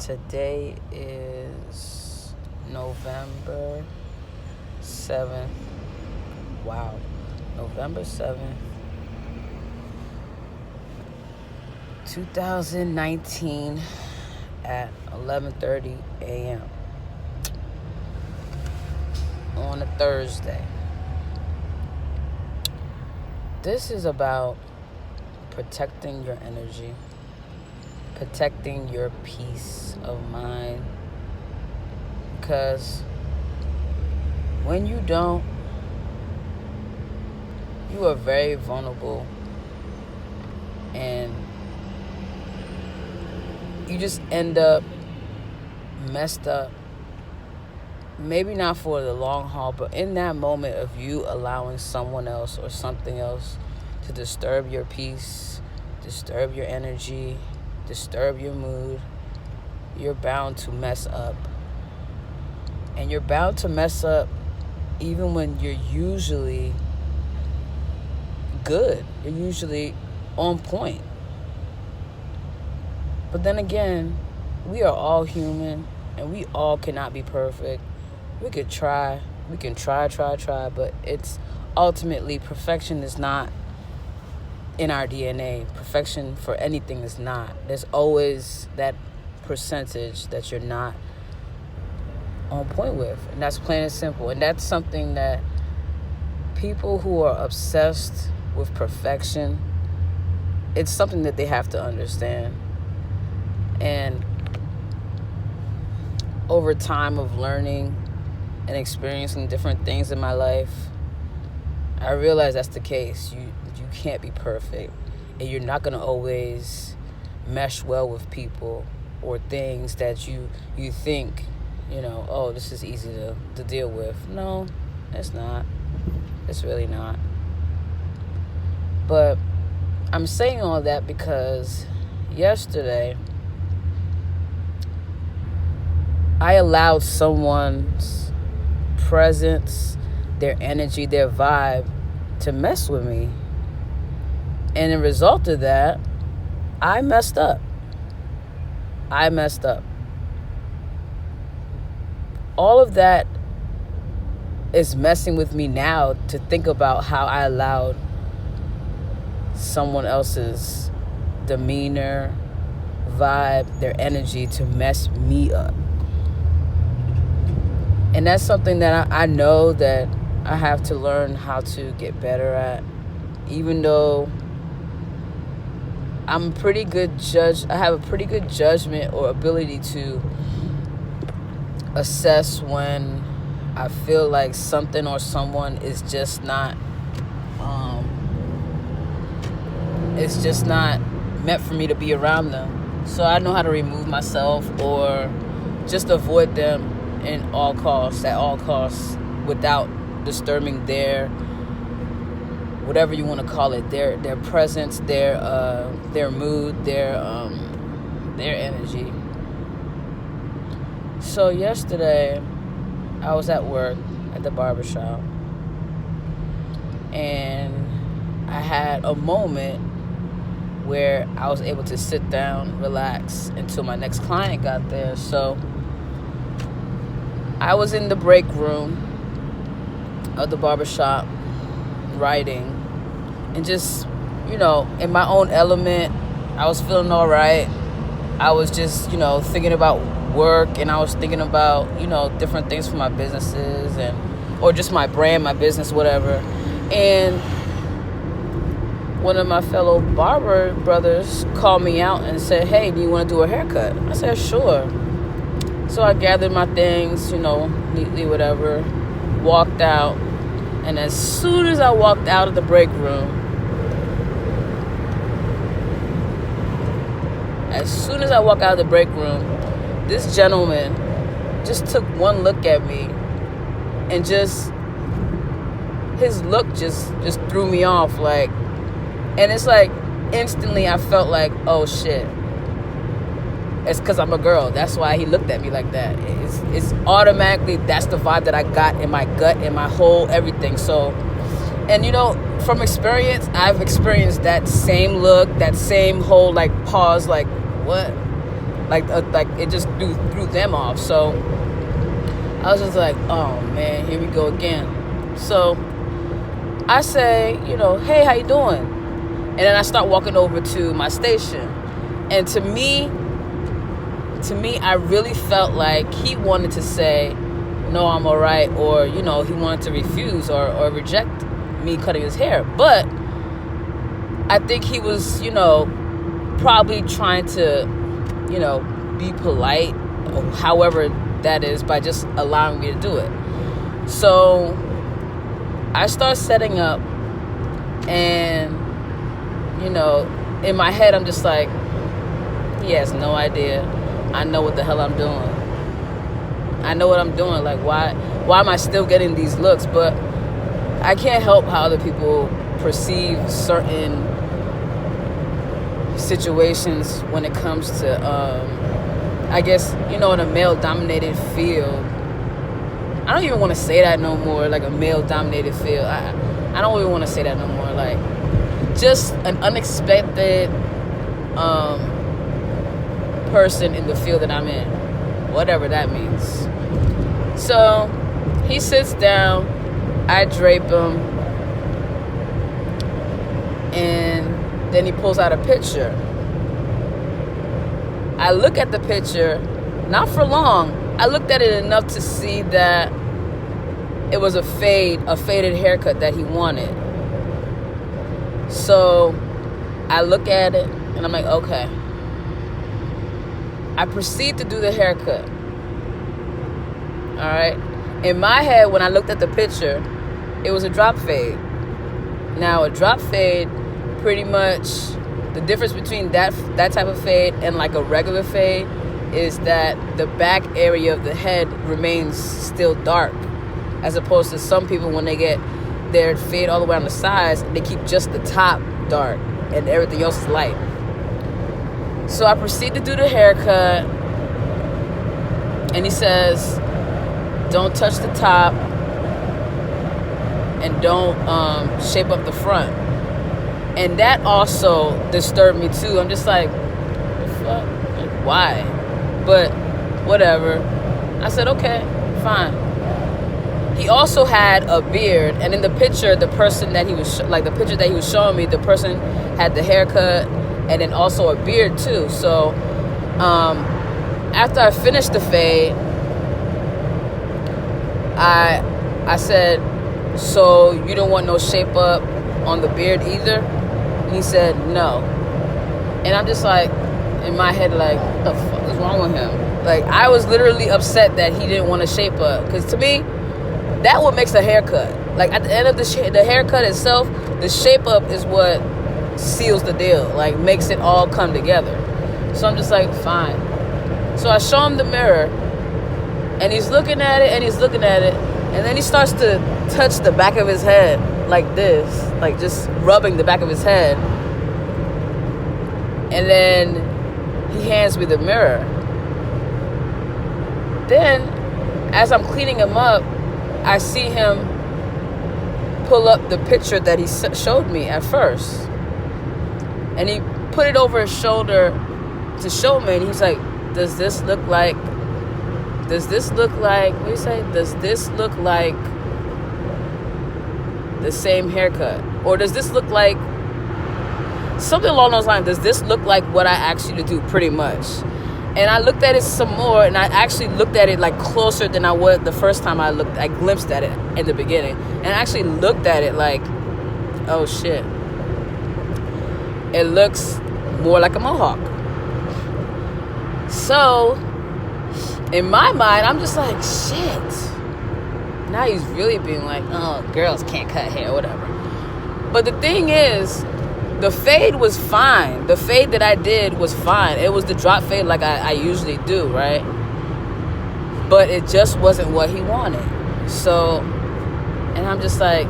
Today is November 7th. Wow. November 7th, 2019 at 11:30 a.m. on a Thursday. This is about protecting your energy, protecting your peace of mind, because when you don't, you are very vulnerable and you just end up messed up. Maybe not for the long haul, but in that moment of you allowing someone else or something else to disturb your peace, disturb your energy, disturb your mood, you're bound to mess up. And you're bound to mess up even when you're usually good. You're usually on point. But then again, we are all human and we all cannot be perfect. We can try, but it's ultimately perfection is not in our DNA. Perfection for anything is not. There's always that percentage that you're not on point with. And that's plain and simple. And that's something that people who are obsessed with perfection, it's something that they have to understand. And over time of learning and experiencing different things in my life, I realize that's the case. You can't be perfect, and you're not going to always mesh well with people or things that you think, oh, this is easy to deal with. No, it's not. It's really not. But I'm saying all that because yesterday I allowed someone's presence, their energy, their vibe to mess with me. And the result of that, I messed up. All of that is messing with me now to think about how I allowed someone else's demeanor, vibe, their energy to mess me up. And that's something that I know that I have to learn how to get better at. Even though I'm a pretty good judge, I have a pretty good judgment or ability to assess when I feel like something or someone is just not, it's just not meant for me to be around them. So I know how to remove myself or just avoid them at all costs, without disturbing their, whatever you want to call it, their presence, their mood, their energy. So yesterday, I was at work at the barbershop, and I had a moment where I was able to sit down, relax until my next client got there. So I was in the break room of the barbershop writing and just, in my own element. I was feeling all right. I was just, thinking about work, and I was thinking about, different things for my businesses or just my brand, my business, whatever. And one of my fellow barber brothers called me out and said, "Hey, do you want to do a haircut?" I said, "Sure." So I gathered my things, neatly, whatever, walked out. And as soon as I walked out of the break room, this gentleman just took one look at me, and his look just threw me off. And it's like instantly I felt like, oh shit. It's because I'm a girl. That's why he looked at me like that. It's automatically, that's the vibe that I got in my gut, in my whole everything. So, and from experience, I've experienced that same look, that same whole pause, what? Like it just threw them off. So I was just like, oh man, here we go again. So I say, hey, how you doing? And then I start walking over to my station. And to me, I really felt like he wanted to say, no, I'm all right, or, he wanted to refuse or reject me cutting his hair. But I think he was, probably trying to, be polite, or however that is, by just allowing me to do it. So I start setting up, and, in my head, I'm just like, he has no idea. I know what the hell I'm doing. I know what I'm doing. Like, why am I still getting these looks? But I can't help how other people perceive certain situations when it comes to, I guess, in a male-dominated field. I don't even want to say that no more, like a male-dominated field. I don't even want to say that no more. Like, just an unexpected person in the field that I'm in, whatever that means. So he sits down, I drape him, and then he pulls out a picture. I look at the picture, not for long. I looked at it enough to see that it was a faded haircut that he wanted. So I look at it and I'm like, okay. I proceed to do the haircut. All right. In my head, when I looked at the picture, it was a drop fade. Now, a drop fade, pretty much the difference between that type of fade and like a regular fade is that the back area of the head remains still dark, as opposed to some people, when they get their fade all the way on the sides, they keep just the top dark and everything else is light. So I proceed to do the haircut, and he says, don't touch the top and don't shape up the front. And that also disturbed me too. I'm just like, what the fuck? Like, why? But whatever. I said, okay, fine. He also had a beard, and in the picture, the person that he was the picture that he was showing me, the person had the haircut and then also a beard too. So after I finished the fade, I said, so you don't want no shape up on the beard either? And he said no. And I'm just like, in my head, like, what the fuck is wrong with him? Like, I was literally upset that he didn't want to shape up, because to me, that what makes a haircut. Like, at the end of the haircut itself, the shape up is what seals the deal, like makes it all come together. So I'm just like, fine. So I show him the mirror, and he's looking at it, and then he starts to touch the back of his head like this, like just rubbing the back of his head. And then he hands me the mirror. Then, as I'm cleaning him up, I see him pull up the picture that he showed me at first. And he put it over his shoulder to show me, and he's like, does this look like, what do you say? Does this look like the same haircut? Or does this look like, something along those lines, does this look like what I asked you to do, pretty much? And I looked at it some more, and I actually looked at it like closer than I would the first time I glimpsed at it in the beginning. And I actually looked at it like, oh shit. It looks more like a mohawk. So, in my mind, I'm just like, shit. Now he's really being like, oh, girls can't cut hair, whatever. But the thing is, the fade was fine. The fade that I did was fine. It was the drop fade like I usually do, right? But it just wasn't what he wanted. So, and I'm just like,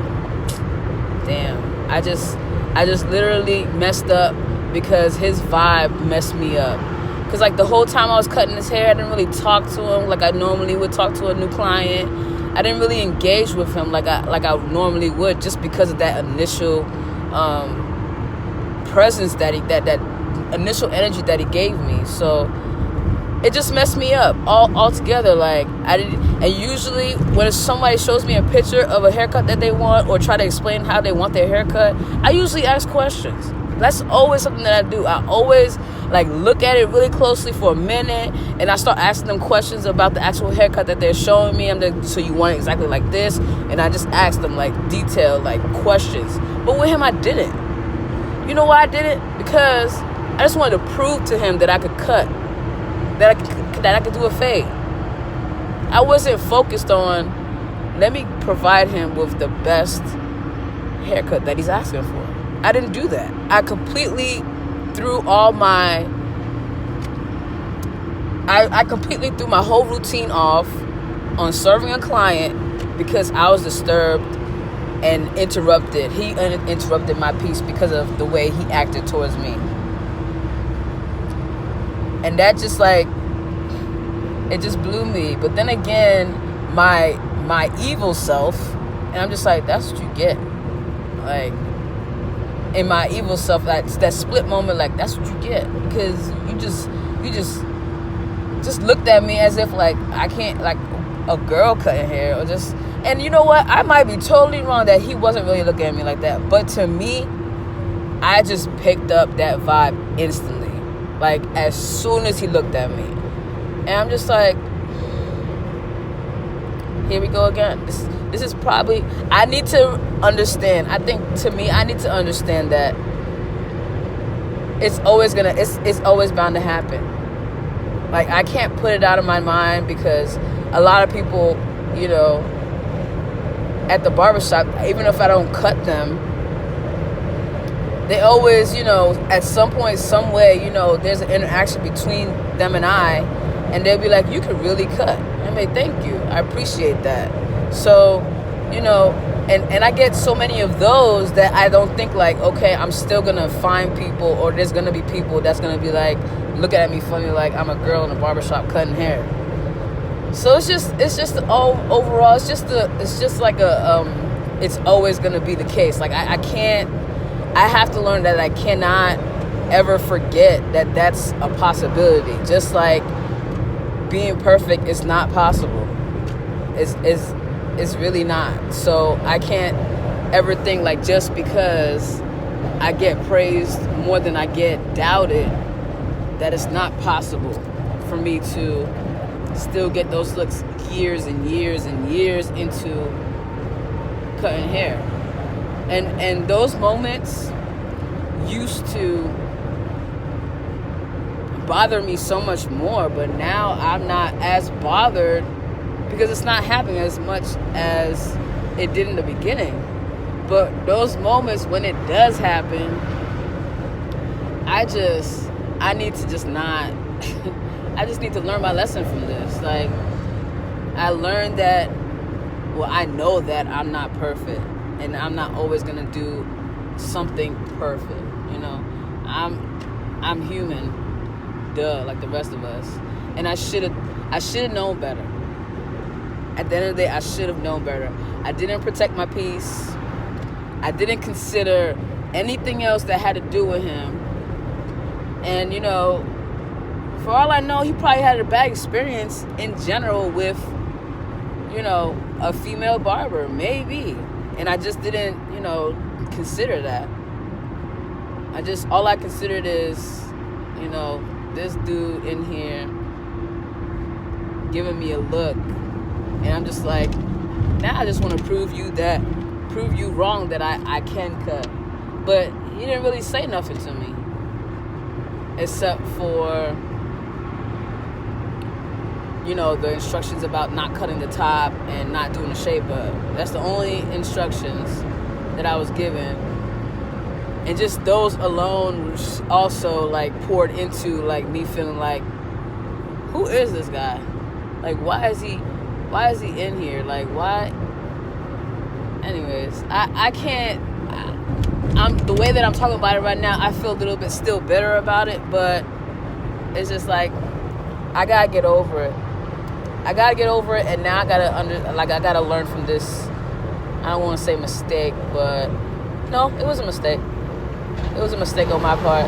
damn. I just literally messed up because his vibe messed me up. Because like the whole time I was cutting his hair, I didn't really talk to him like I normally would talk to a new client. I didn't really engage with him like I normally would, just because of that initial presence that initial energy that he gave me. So it just messed me up altogether. Like, I didn't. And usually when somebody shows me a picture of a haircut that they want, or try to explain how they want their haircut, I usually ask questions. That's always something that I do. I always like look at it really closely for a minute, and I start asking them questions about the actual haircut that they're showing me. So you want it exactly like this? And I just ask them like detailed like questions. But with him, I didn't. You know why I did it? Because I just wanted to prove to him that I could cut, that I could do a fade. I wasn't focused on, let me provide him with the best haircut that he's asking for. I didn't do that. I completely threw my whole routine off on serving a client because I was disturbed and interrupted. He interrupted my piece because of the way he acted towards me. And that just like, it just blew me. But then again, my evil self, and I'm just like, that's what you get. Like, in my evil self, that split moment, like, that's what you get. Because you just looked at me as if like I can't, like a girl cutting hair, or just. And you know what? I might be totally wrong that he wasn't really looking at me like that. But to me, I just picked up that vibe instantly. Like, as soon as he looked at me. And I'm just like, here we go again. This is probably, I need to understand. I think, to me, I need to understand that it's always bound to happen. Like, I can't put it out of my mind, because a lot of people, you know, at the barbershop, even if I don't cut them, they always, you know, at some point, some way, you know, there's an interaction between them and I, and they'll be like, you can really cut. I mean, thank you. I appreciate that. So, you know, and I get so many of those that I don't think like, okay, I'm still going to find people, or there's going to be people that's going to be like, looking at me funny like I'm a girl in a barbershop cutting hair. So it's just overall, it's just like it's always going to be the case. Like, I have to learn that I cannot ever forget that that's a possibility. Just like being perfect is not possible. It's really not. So I can't ever think like, just because I get praised more than I get doubted, that it's not possible for me to still get those looks years and years and years into cutting hair. And those moments used to bother me so much more, but now I'm not as bothered, because it's not happening as much as it did in the beginning. But those moments when it does happen, I need to just not I just need to learn my lesson from this. Like, I learned that, well, I know that I'm not perfect, and I'm not always gonna do something perfect, you know. I'm human, duh, like the rest of us. And I should have known better. At the end of the day, I should have known better. I didn't protect my peace. I didn't consider anything else that had to do with him. And, you know, for all I know, he probably had a bad experience in general with, you know, a female barber, maybe. And I just didn't, you know, consider that. All I considered is, you know, this dude in here giving me a look. And I'm just like, now I just want to prove you wrong that I can cut. But he didn't really say nothing to me, except for, you know, the instructions about not cutting the top and not doing the shape up. That's the only instructions that I was given. And just those alone also, like, poured into, like, me feeling like, who is this guy? Like, why is he in here? Like, why? Anyways, I can't, I'm the way that I'm talking about it right now, I feel a little bit still bitter about it, but it's just like, I gotta get over it. And now I gotta learn from this. I don't want to say mistake, but no, it was a mistake. It was a mistake on my part,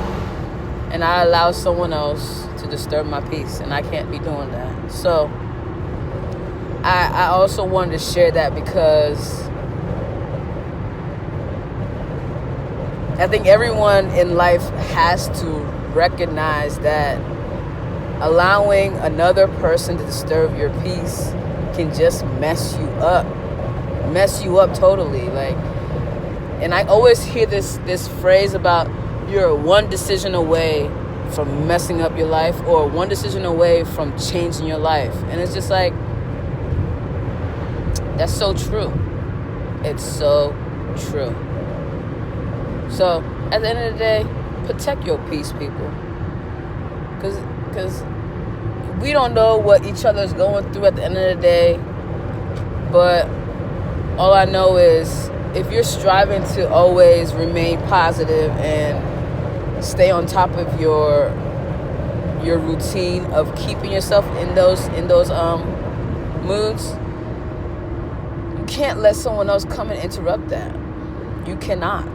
and I allowed someone else to disturb my peace, and I can't be doing that. So I also wanted to share that because I think everyone in life has to recognize that allowing another person to disturb your peace can just mess you up totally. Like, and I always hear this phrase about you're one decision away from messing up your life, or one decision away from changing your life. And it's just like, that's so true. It's so true. So at the end of the day, protect your peace, people. Because we don't know what each other's going through at the end of the day. But all I know is if you're striving to always remain positive and stay on top of your routine of keeping yourself in those moods, you can't let someone else come and interrupt that. You cannot.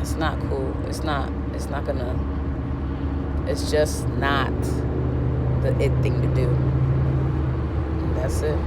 It's not cool. It's just not the it thing to do. That's it.